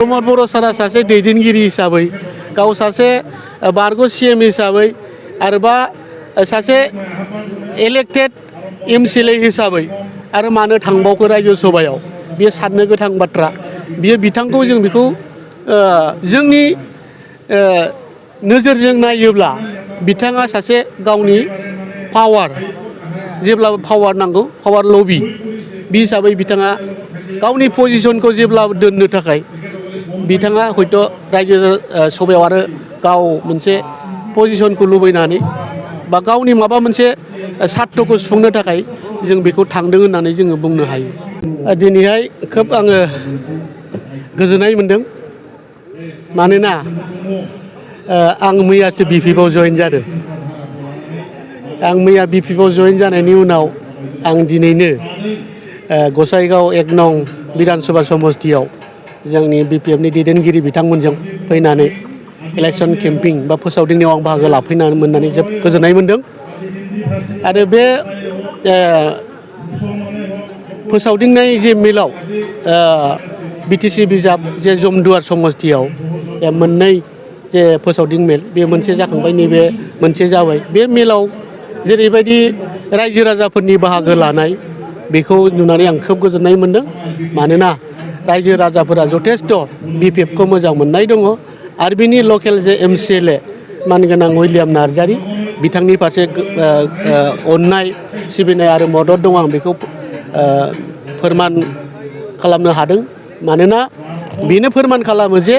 प्रमद बर' सारा सासे दैदेनगिरि हिसाबै गाव सासे बारग' CM हिसाबै आरोबा सासे इलेक्टेड MCLA हिसाबै आरो मानो थांबावखो रायजो सभायाव बे साननो गोथां बाथ्रा बियो बिथांखौ जों बेखौ जोंनि नोजोरजों नायोब्ला बिथाङा सासे गावनि पावार जेब्लाबो पावार नांगौ पावार लबि बे हिसाबै बिथाङा गावनि पजिशनखौ जेब्लाबो दोननो थाखाय बिथाङा हयथ' रायजो सभायाव आरो गाव मोनसे पजिशनखौ लुबैनानै बा गावनि माबा मोनसे सार्थखौ सुफुंनो थाखाय जों बेखौ थांदों होननानै जोङो बुंनो हायो। दिनैहाय खोब आङो गोजोननाय मोनदों मानोना आं मैयासो BPF आव जइन जादों। आं मैया BPF आव जइन जानायनि उनाव आं दिनैनो गसाइगाव 1 नं बिधान सभा समस्तियाव जोंनि BPF नि दैदेनगिरि बिथांमोनजों फैनानै इलेक्सन केम्पिं बा फोसावदिंनायाव आं बाहागो लाफैनानै मोननानै जोबोद गोजोननाय मोनदों। आरो बे फोसावदिंनाय जे मेलाव BTC बिजाब जे जमदुवार समस्तियाव मोननै जे फोसावदिं मेल बे मोनसे जाखांबाय नैबे मोनसे जाबाय। बे मेलाव जेरैबायदि रायजो राजाफोरनि बाहागो लानाय बेखौ नुनानै आं खोब गोजोननाय मोनदों मानोना रायजो राजाफोरा जथेस्थ' BPF खौ मोजां मोननाय दङ आरो बिनि लकेल जे MCLA मानगोनां उइलियाम नार्जारी बिथांनि फारसे अननाय सिबिनाय आरो मदद दं आं बेखौ फोरमान खालामनो हादों मानोना बेनो फोरमान खालामो जे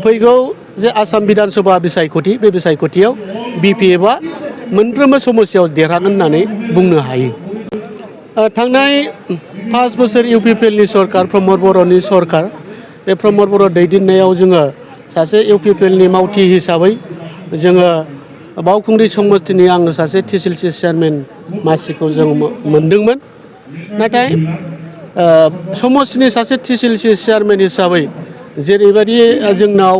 फैगौ जे आसाम बिधान सभा बिसायख'थि बे बिसायख'थियाव BPF आ मोनफ्रोमबो समस्यायाव देरहागोन होननानै बुंनो हायो। थांनाय 5 बोसोर UPPL नि सरकार प्रमद बर'नि सरकार बे प्रमद बर' दैदेननायाव जोङो सासे UPPL नि मावथि हिसाबै जोङो बावखुंग्रि समस्तिनि आङो सासे TCLC चेयारमेन मासिखौ जों मोनदोंमोन। नाथाय समस्तिनि सासे TCLC चेयारमेन हिसाबै जेरैबायदि जोंनाव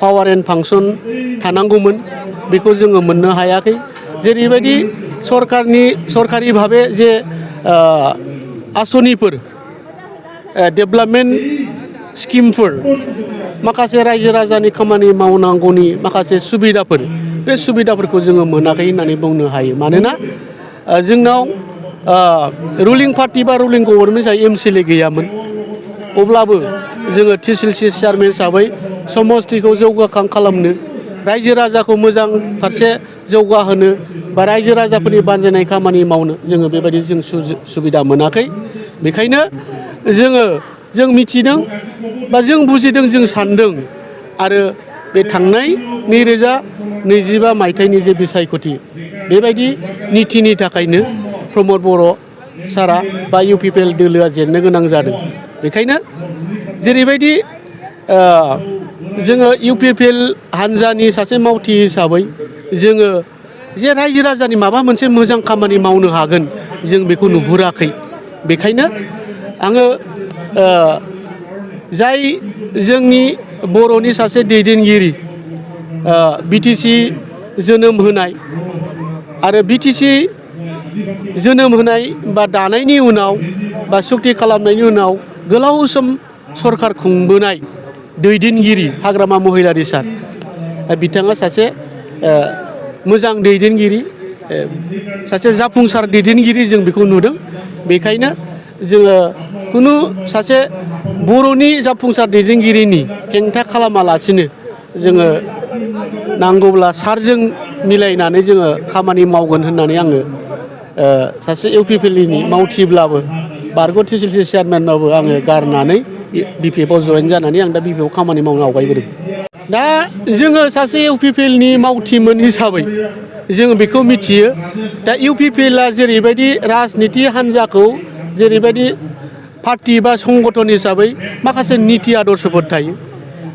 पावार एन्ड फांसन थानांगौमोन बेखौ जोङो मोननो हायाखै। जेरैबायदि सरकारि भाबे जे आसनिफोर डेभेलपमेन्ट स्किमफोर माखासे रायजो राजानि खामानि मावनांगौनि माखासे सुबिदाफोर बे सुबिदाफोरखौ जोङो मोनाखै होननानै बुंनो हायो। मानोना जोंनाव रुलिं पार्टि बा रुलिं गभर्नमेन्ट हिसाबै MCLA गैयामोन। अब्लाबो जोङो TCLC चेयारमेन हिसाबै समस्तिखौ जौगाखां खालामनो रायजो राजाखौ मोजां फारसे जौगाहोनो बा रायजो राजाफोरनि बानजायनाय खामानि मावनो जोङो बेबायदि जों सुबिदा मोनाखै। बेखायनो जों मिथिदों बा जों बुजिदों जों सानदों आरो बे थांनाय 2025 मायथाइनि जे बिसायख'थि बेबायदि नितिनि थाखायनो प्रमद बर' सारा बा UPPL दोलोआ जेननो गोनां जादों। बेखायनो जेरैबायदि जोङो UPPL हान्जानि सासे मावथि हिसाबै जोङो जे रायजो राजानि माबा मोनसे मोजां खामानि मावनो हागोन जों बेखौ नुहुराखै। बेखायनो आङो जाय जोंनि बर'नि सासे दैदेनगिरि BTC जोनोम होनाय आरो BTC जोनोम होनाय बा दानायनि उनाव बा सुक्ति खालामनायनि उनाव गोलाव सम सरकार खुंबोनाय दैदेनगिरि हाग्रामा महिलारि सार बिथाङा सासे मोजां दैदेनगिरि सासे जाफुंसार दैदेनगिरि जों बेखौ नुदों। बेखायनो जोङो खुनु सासे बर'नि जाफुंसार दैदेनगिरिनि हेंथा खालामालासिनो जोङो नांगौब्ला सारजों मिलायनानै जोङो खामानि मावगोन होननानै आङो सासे UPPL नि मावथिब्लाबो बारग' TCLC चेयारमेनबाबो आङो गारनानै BPF आव जइन जानानै आं दा BPF आव खामानि मावनो आवगायबोदों। दा जोङो सासे UPPL नि मावथिमोन हिसाबै जोङो बेखौ मिथियो। दा UPPL आ जेरैबायदि राजनिति हान्जाखौ जेरैबायदि पार्टि बा संगठन हिसाबै माखासे निति आदर्शफोर थायो।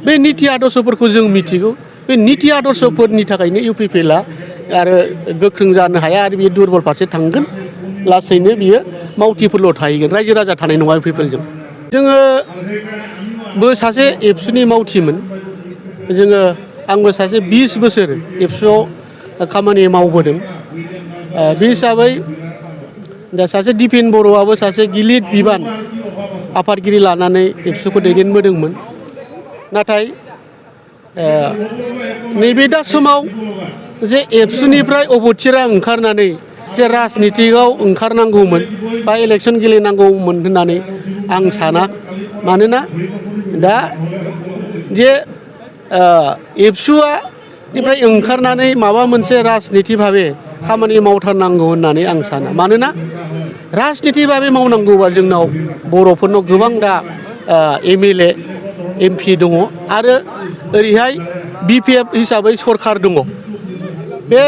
बे निति आदर्शफोरखौ जों मिथिगौ। बे निति आदर्शफोरनि थाखायनो UPPL आ आरो गोख्रों जानो हाया आरो बियो दुरबल फारसे थांगोन। लासैनो बियो मावथिफोरल' थाहैगोन रायजो राजा थानाय नङा UPPL जों। जोङो सासे एबसुनि मावथिमोन। आंबो सासे 20 बोसोर एबसुआव खामानि मावबोदों। बे हिसाबै दा सासे दिपेन बर'आबो सासे गिलिर बिबान आफादगिरि लानानै एबसुखौ दैदेनबोदोंमोन। नाथाय नैबे दा समाव जे एबसुनिफ्राय अबथिरा ओंखारनानै जे राजनितिकआव ओंखारनांगौमोन बा इलेक्सन गेलेनांगौमोन होननानै आं साना। मानोना दा जे एबसुआ निफ्राय ओंखारनानै माबा मोनसे राजनिति भाबे खामानि मावथारनांगौ होननानै आं साना। मानोना राजनिति भाबे मावनांगौबा जोंनाव बर'फोरनाव गोबां दा MLA MP दङ आरो ओरैहाय BPF हिसाबै सरखार दङ। बे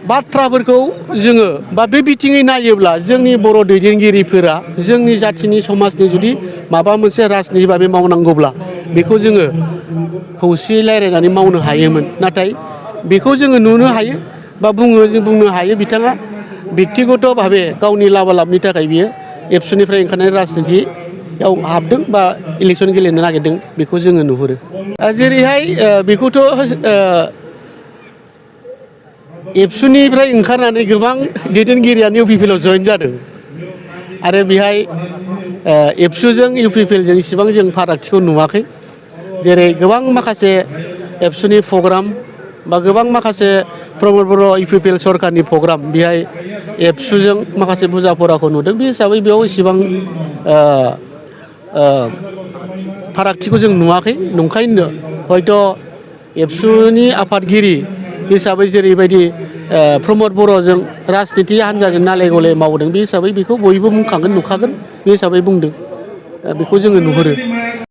बाथ्राफोरखौ जोङो बा बे बिथिङै नायोब्ला जोंनि बर' दैदेनगिरिफोरा जोंनि जाथिनि समाजनि जुदि माबा मोनसे राजनिति भाबे मावनांगौब्ला बेखौ जोङो खौसेयै रायज्लायनानै मावनो हायोमोन। नाथाय बेखौ जोङो नुनो हायो बा जों बुंनो हायो बिथाङा बेक्तिगत भाबे गावनि लाबा लाबनि थाखाय बियो एबसुनिफ्राय ओंखारनाय राजनितियाव हाबदों बा इलेक्सन गेलेनो नागिरदों बेखौ जोङो नुहुरो। जेरैहाय बेखौथ' एबसुनिफ्राय ओंखारनानै गोबां दैदेनगिरियानो UPPL आव जयेन जादों आरो बेहाय एबसुजों UPPL जों इसिबां जों फारागथिखौ नुवाखै। जेरै गोबां माखासे एबसुनि प्रग्राम बा गोबां माखासे प्रमद बर' UPPL सरकारनि प्रग्राम बेहाय एबसुजों माखासे बुजा फराखौ नुदों। बे हिसाबै बेयाव इसिबां फारागथिखौ जों नुवाखै। नंखायनो हयथ' एबसुनि आफादगिरि हिसाबै जेरैबायदि प्रमद बर'जों राजनिति हान्जाजों नाले गले मावदों बे हिसाबै बेखौ बयबो बुंखागोन नुखागोन बे हिसाबै बुंदों बेखौ जोङो नुहुरो।